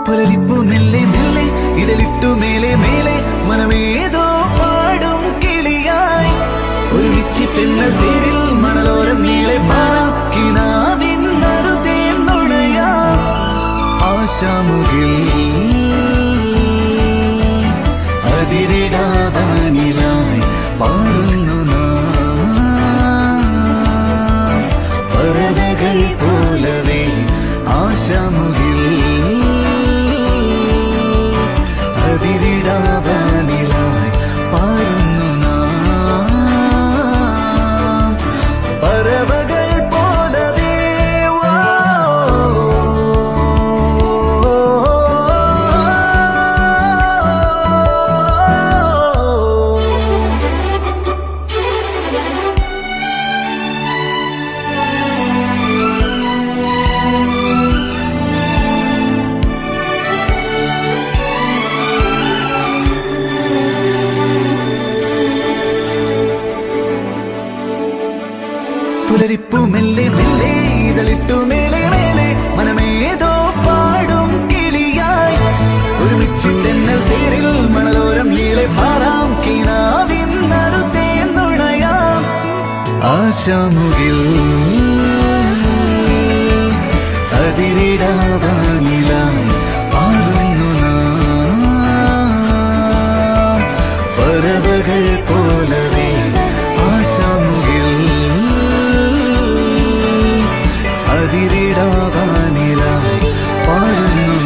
പുലരിപ്പു മെല്ലെ മെല്ലെ ഇതളിട്ടു മേലെ മേലെ മനമേതോ പാടും കിളിയായി ഒരുമിച്ച് തെന്നൽ തേരിൽ മണലോരം നീളെ പാറാം കിനാവിന്നറുതേൻ നുണയാം ആശാമുകിൽ അതിരിടാവാനിലായി പാറുന്നു പറവകൾ പോലവേ ആശാമുകിൽ അതിരിടാവാനിലായി പാറുന്നു പറവകൾ പോലവേ പുലരിപ്പു മെല്ലെ മെല്ലെ ഇതളിട്ടു മേലെ മേലെ മനമേതോ പാടും കിളിയായി ഒരുമിച്ച് തെന്നൽ തേരിൽ മണലോരം ഈളെ പാറാം കിനാവിന്നറുതേൻ നുണയാം ആശാമുകിൽ അതിരിടാവാനിലായി പാറുന്നു പറവകൾ പോലവേ ആശാമുകിൽ അതിരിടാവാനിലായി പാടുന്നു